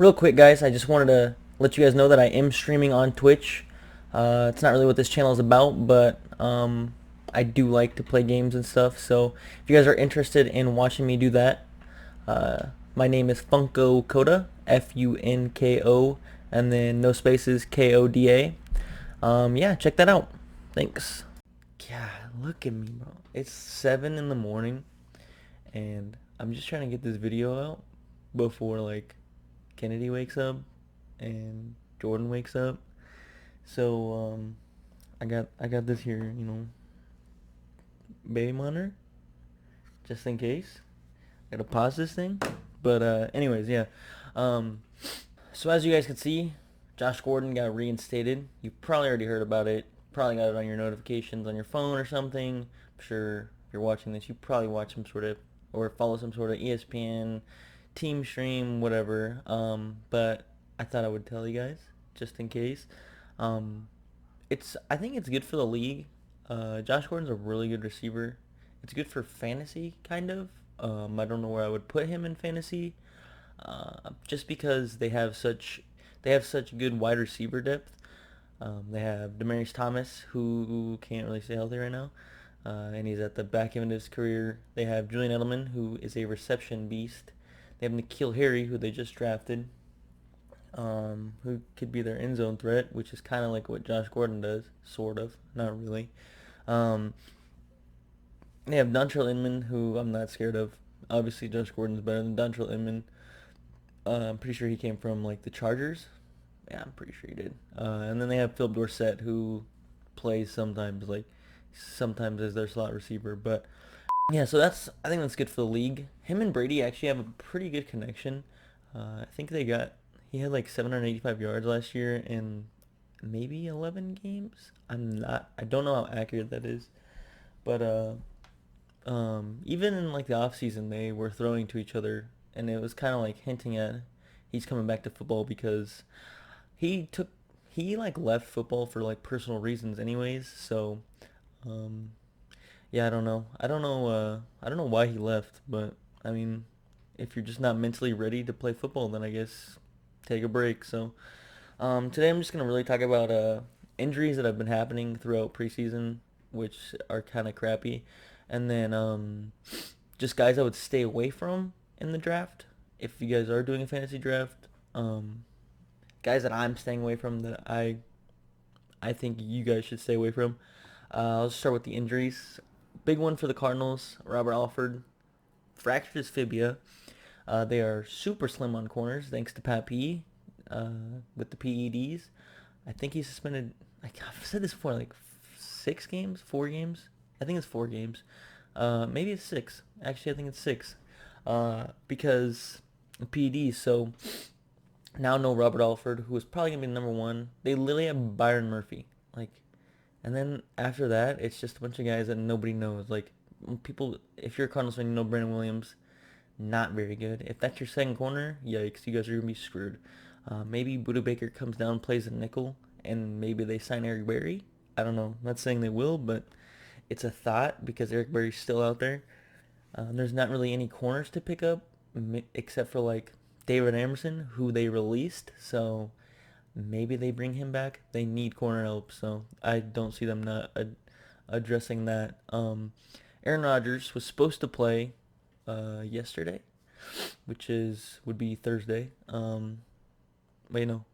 Real quick, guys, I just wanted to let you guys know that I am streaming on Twitch. It's not really what this channel is about, but I do like to play games and stuff. So if you guys are interested in watching me do that, my name is FunkoKoda, Funko, and then no spaces, Koda. Yeah, check that out. Thanks. Yeah, look at me, bro. It's 7 in the morning, and I'm just trying to get this video out before Kennedy wakes up and Jordan wakes up. So I got this here, baby monitor, just in case. Gotta pause this thing. But anyways, yeah. Um, so as you guys can see, Josh Gordon got reinstated. You probably already heard about it. Probably got it on your notifications on your phone or something. I'm sure if you're watching this, you probably watch some sort of or follow some sort of ESPN team stream, whatever. But I thought I would tell you guys just in case. Um, I think it's good for the league. Josh Gordon's a really good receiver. It's good for fantasy, kind of. I don't know where I would put him in fantasy, just because they have such good wide receiver depth. They have Demaryius Thomas, who can't really stay healthy right now, and he's at the back end of his career. They have Julian Edelman, who is a reception beast. They have N'Keal Harry, who they just drafted, who could be their end zone threat, which is kind of like what Josh Gordon does, sort of, not really. Um, they have Dontrell Inman, who I'm not scared of. Obviously, Josh Gordon's better than Dontrell Inman. I'm pretty sure he came from the Chargers. Yeah, I'm pretty sure he did. And then they have Philip Dorsett, who plays sometimes as their slot receiver. But yeah, so I think that's good for the league. Him and Brady actually have a pretty good connection. I think he had 785 yards last year in maybe 11 games. I don't know how accurate that is, but even in the off season, they were throwing to each other, and it was kind of hinting at he's coming back to football because he took he left football for personal reasons anyways. So um, yeah, I don't know. I don't know why he left, but I mean, if you're just not mentally ready to play football, then I guess take a break. So today I'm just gonna really talk about injuries that have been happening throughout preseason, which are kind of crappy, and then just guys I would stay away from in the draft. If you guys are doing a fantasy draft, guys that I'm staying away from that I think you guys should stay away from. I'll just start with the injuries. Big one for the Cardinals. Robert Alford fractured his fibia. They are super slim on corners thanks to Pat P. With the PEDs. I think he's suspended. I've said this before, 6 games, 4 games. I think it's 4 games. Maybe it's 6. Actually, I think it's 6. Because PEDs. So now no Robert Alford, who is probably gonna be number one. They literally have Byron Murphy. And then after that, it's just a bunch of guys that nobody knows. People, if you're a Cardinals fan, you know Brandon Williams, not very good. If that's your second corner, yikes, you guys are gonna be screwed. Maybe Buda Baker comes down, plays a nickel, and maybe they sign Eric Berry. I don't know. I'm not saying they will, but it's a thought because Eric Berry's still out there. There's not really any corners to pick up except for David Emerson, who they released. So maybe they bring him back. They need corner help, so I don't see them not addressing that. Aaron Rodgers was supposed to play yesterday, which would be Thursday. Wait, no,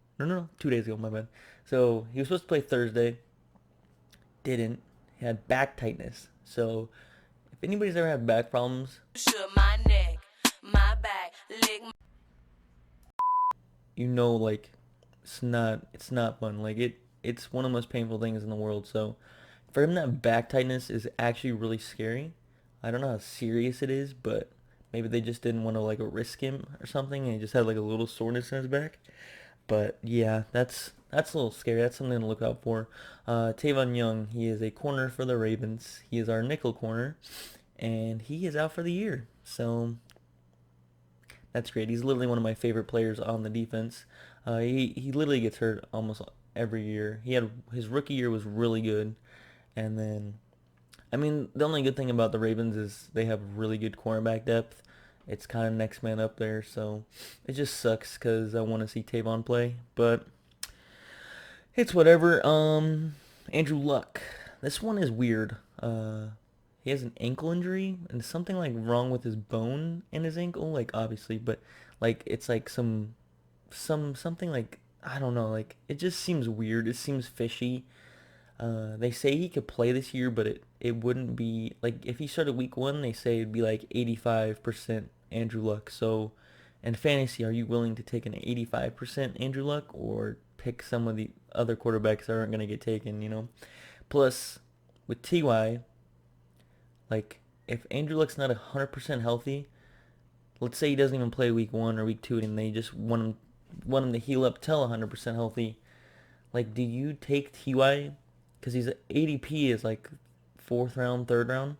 2 days ago, my bad. So he was supposed to play Thursday, didn't. He had back tightness. So if anybody's ever had back problems, My neck, my back, lick it's not fun. It's one of the most painful things in the world. So for him, that back tightness is actually really scary. I don't know how serious it is, but maybe they just didn't want to risk him or something, and he just had a little soreness in his back. But yeah, that's a little scary. That's something to look out for. Tavon Young, he is a corner for the Ravens. He is our nickel corner, and he is out for the year. So that's great. He's literally one of my favorite players on the defense. He literally gets hurt almost every year. His rookie year was really good, and then I mean the only good thing about the Ravens is they have really good cornerback depth, it's kind of next man up there. So it just sucks because I want to see Tavon play, but it's whatever. Andrew Luck. This one is weird. He has an ankle injury and something like wrong with his bone in his ankle, like obviously, but like it's like something like I don't know, like it just seems weird. It seems fishy. They say he could play this year, but it wouldn't be like if he started week one. They say it'd be like 85% Andrew Luck. So, in fantasy, are you willing to take an 85% Andrew Luck or pick some of the other quarterbacks that aren't gonna get taken? Plus with Ty, like if Andrew Luck's not 100% healthy, let's say he doesn't even play week one or week two, and they just want him to heal up till 100% healthy. Like, do you take Ty? Because he's ADP is like fourth round, third round.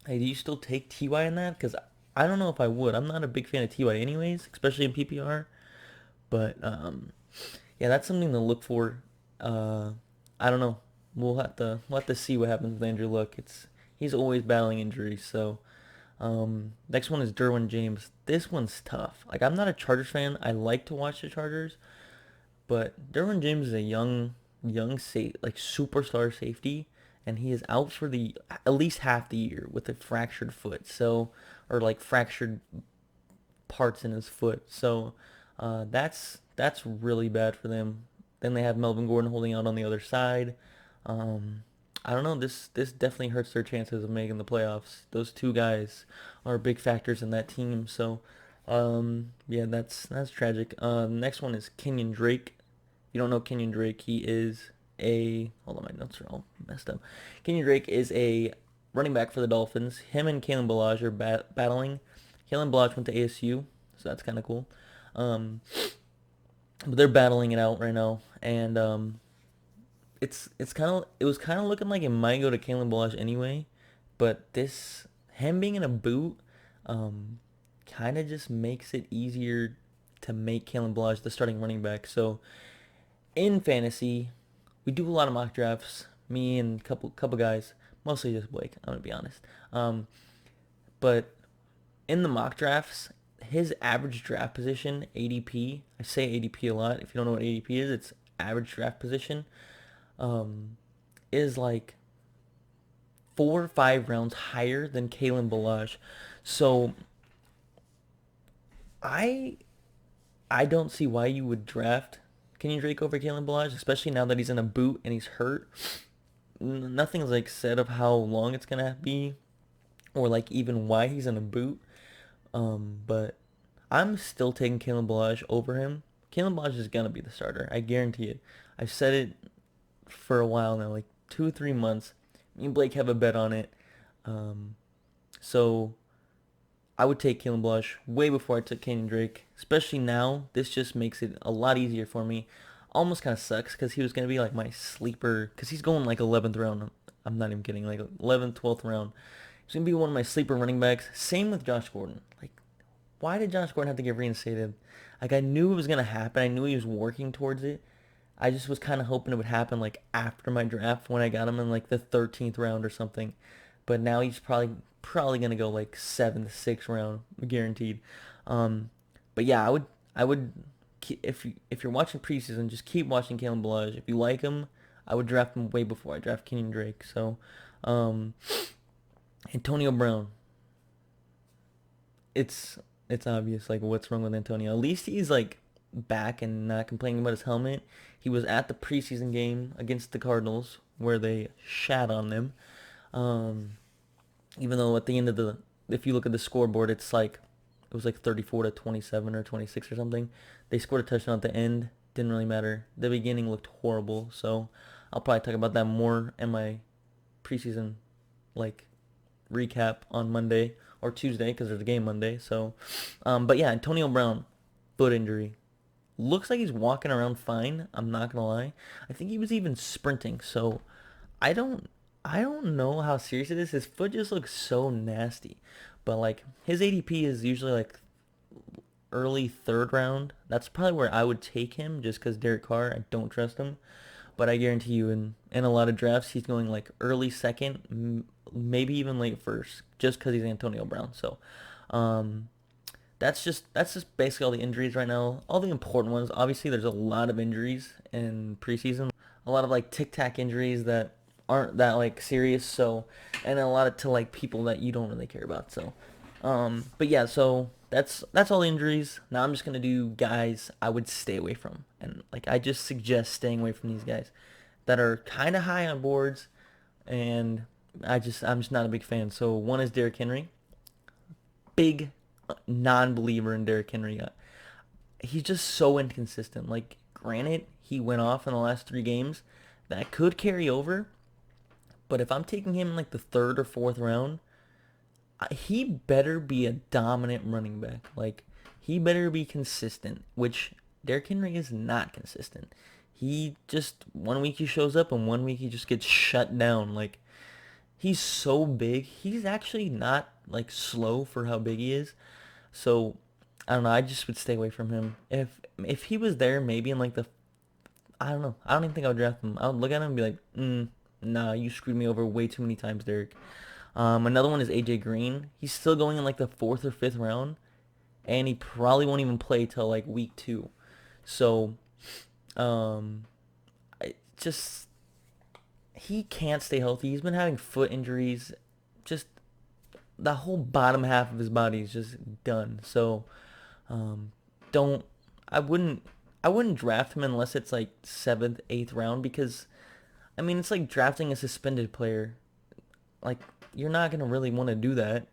Hey, do you still take Ty in that? Because I don't know if I would. I'm not a big fan of Ty anyways, especially in PPR. But yeah, that's something to look for. Uh, I don't know. We'll have to see what happens with Andrew Luck. He's always battling injuries. So next one is Derwin James. This one's tough. Like I'm not a Chargers fan. I like to watch the Chargers, but Derwin James is a like superstar safety, and he is out for the at least half the year with a fractured foot. So, or like fractured parts in his foot. So, that's really bad for them. Then they have Melvin Gordon holding out on the other side. Um, I don't know. This definitely hurts their chances of making the playoffs. Those two guys are big factors in that team. So, yeah, that's tragic. Next one is Kenyon Drake. If you don't know Kenyon Drake, he is a hold on, my notes are all messed up. Kenyon Drake is a running back for the Dolphins. Him and Kalen Ballage are battling. Kalen Ballage went to ASU, so that's kind of cool. But they're battling it out right now, and it was kind of looking like it might go to Kalen Ballage anyway, but this him being in a boot, kind of just makes it easier to make Kalen Ballage the starting running back. So in fantasy, we do a lot of mock drafts. Me and couple guys, mostly just Blake. I'm gonna be honest. But in the mock drafts, his average draft position (ADP). I say ADP a lot. If you don't know what ADP is, it's average draft position. Is like 4 or 5 rounds higher than Kalen Ballage. So I I don't see why you would draft Kenyon Drake over Kalen Ballage, especially now that he's in a boot and he's hurt. Nothing's like said of how long it's gonna be, or like even why he's in a boot. But I'm still taking Kalen Ballage over him. Kalen Ballage is gonna be the starter. I guarantee it. I've said it for a while now, like 2 or 3 months. Me and Blake have a bet on it. So I would take Kalen Blush way before I took Kenyon Drake. Especially now, this just makes it a lot easier for me. Almost kind of sucks because he was going to be like my sleeper. Because he's going like 11th round. I'm not even kidding. Like 11th, 12th round. He's going to be one of my sleeper running backs. Same with Josh Gordon. Like, why did Josh Gordon have to get reinstated? Like, I knew it was going to happen. I knew he was working towards it. I just was kind of hoping it would happen like after my draft when I got him in like the 13th round or something. But now he's probably gonna go like 7th, 6th round, guaranteed. But yeah, I would if you're watching preseason, just keep watching Kalen Ballage. If you like him, I would draft him way before I draft Kenyon Drake. So, um, Antonio Brown. It's obvious like what's wrong with Antonio. At least he's like back and not complaining about his helmet. He was at the preseason game against the Cardinals where they shat on them. Um, Even though at the end of if you look at the scoreboard, it was like 34 to 27 or 26 or something. They scored a touchdown at the end. Didn't really matter. The beginning looked horrible. So I'll probably talk about that more in my preseason like recap on Monday or Tuesday because there's a game Monday. So, but yeah, Antonio Brown, foot injury. Looks like he's walking around fine. I'm not gonna lie. I think he was even sprinting. So I don't I don't know how serious it is. His foot just looks so nasty. But like his ADP is usually like early third round. That's probably where I would take him just because Derek Carr, I don't trust him. But I guarantee you in a lot of drafts he's going like early second, maybe even late first, just because he's Antonio Brown. So, um, that's just basically all the injuries right now. All the important ones. Obviously, there's a lot of injuries in preseason. A lot of like tic tac injuries that aren't that like serious. So, and a lot of to like people that you don't really care about. So, but yeah. So that's all the injuries. Now I'm just gonna do guys I would stay away from, and like I just suggest staying away from these guys that are kind of high on boards, and I'm just not a big fan. So one is Derrick Henry, big non-believer in Derrick Henry. He's just so inconsistent. Like, granted, he went off in the last 3 games. That could carry over, but if I'm taking him in like the third or fourth round, he better be a dominant running back. Like, he better be consistent, which Derrick Henry is not consistent. He just, one week he shows up and one week he just gets shut down. Like, he's so big. He's actually not like slow for how big he is. So I don't know. I just would stay away from him. If he was there, maybe in like the, I don't know. I don't even think I would draft him. I would look at him and be like, nah, you screwed me over way too many times, Derek. Another one is AJ Green. He's still going in like the fourth or fifth round, and he probably won't even play till like week 2. So, um, I just he can't stay healthy. He's been having foot injuries. Just the whole bottom half of his body is just done. So, um, don't I wouldn't draft him unless it's like seventh, eighth round because I mean it's like drafting a suspended player. Like you're not gonna really want to do that.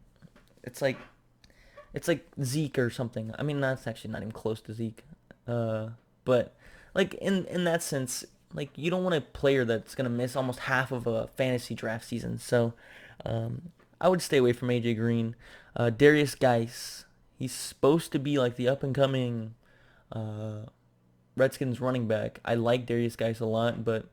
It's like it's like Zeke or something. I mean that's actually not even close to Zeke. Uh, but like in that sense, like you don't want a player that's gonna miss almost half of a fantasy draft season. So I would stay away from AJ Green. Darius Geis, he's supposed to be like the up and coming uh, Redskins running back. I like Darius Geis a lot, but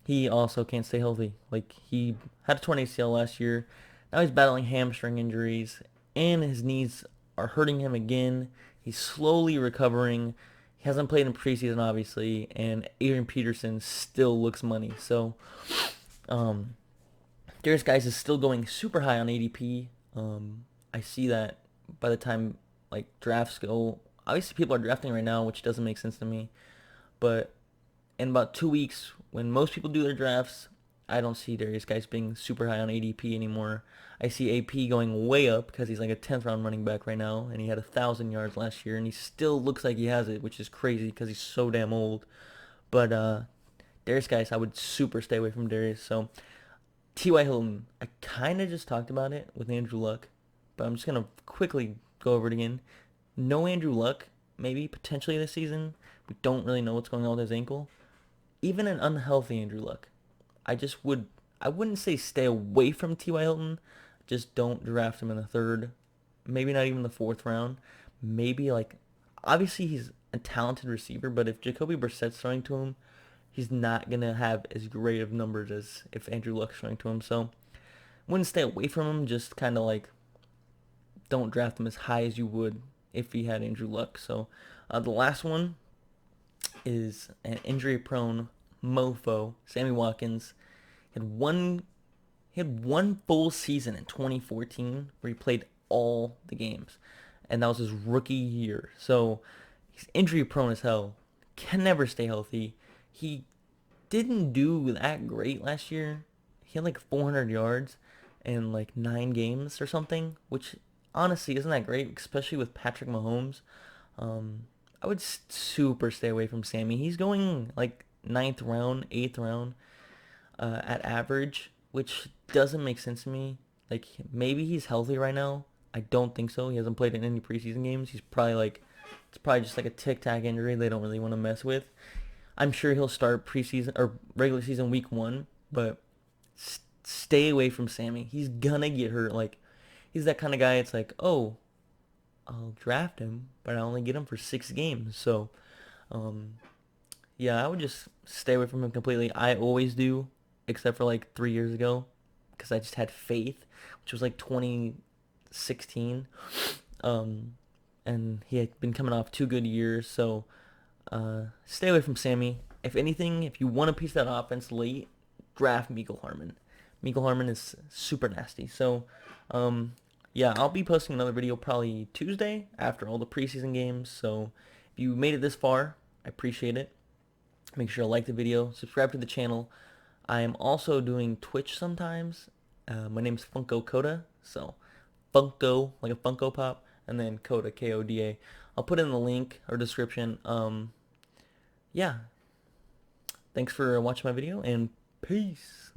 he also can't stay healthy. Like he had a torn ACL last year. Now he's battling hamstring injuries, and his knees are hurting him again. He's slowly recovering. He hasn't played in preseason, obviously, and Adrian Peterson still looks money. So, um, Darius Guys is still going super high on ADP. I see that by the time like drafts go. Obviously, people are drafting right now, which doesn't make sense to me. But in about 2 weeks, when most people do their drafts, I don't see Darius Guys being super high on ADP anymore. I see AP going way up because he's like a 10th round running back right now, and he had 1,000 yards last year, and he still looks like he has it, which is crazy because he's so damn old. But Darius Guys, I would super stay away from Darius. So T.Y. Hilton, I kind of just talked about it with Andrew Luck, but I'm just going to quickly go over it again. No Andrew Luck, maybe potentially this season. We don't really know what's going on with his ankle. Even an unhealthy Andrew Luck, I just would, I wouldn't say stay away from T.Y. Hilton. Just don't draft him in the third, maybe not even the fourth round. Maybe like, obviously he's a talented receiver, but if Jacoby Brissett's throwing to him, he's not going to have as great of numbers as if Andrew Luck's throwing to him. So wouldn't stay away from him, just kind of like don't draft him as high as you would if he had Andrew Luck. So the last one is an injury-prone mofo, Sammy Watkins. He had one he had one full season in 2014 where he played all the games, and that was his rookie year. So he's injury-prone as hell. Can never stay healthy. He didn't do that great last year. He had like 400 yards in like 9 games or something, which honestly isn't that great, especially with Patrick Mahomes. I would super stay away from Sammy. He's going like ninth round, eighth round at average, which doesn't make sense to me. Like maybe he's healthy right now. I don't think so. He hasn't played in any preseason games. He's probably like it's probably just like a tic tac injury they don't really want to mess with. I'm sure he'll start preseason or regular season week 1, but stay away from Sammy. He's gonna get hurt. Like he's that kind of guy. It's like, oh, I'll draft him, but I only get him for 6 games. So, um, yeah, I would just stay away from him completely. I always do, except for like 3 years ago, because I just had faith, which was like 2016. Um, and he had been coming off 2 good years. So, stay away from Sammy. If anything, if you want a piece of that offense late, draft Mecole Hardman. Mecole Hardman is super nasty. So, yeah, I'll be posting another video probably Tuesday after all the preseason games. So if you made it this far, I appreciate it. Make sure to like the video, subscribe to the channel. I am also doing Twitch sometimes. My name's FunkoKoda, so Funko like a Funko Pop, and then Koda Koda. I'll put in the link or description. Yeah, thanks for watching my video and peace.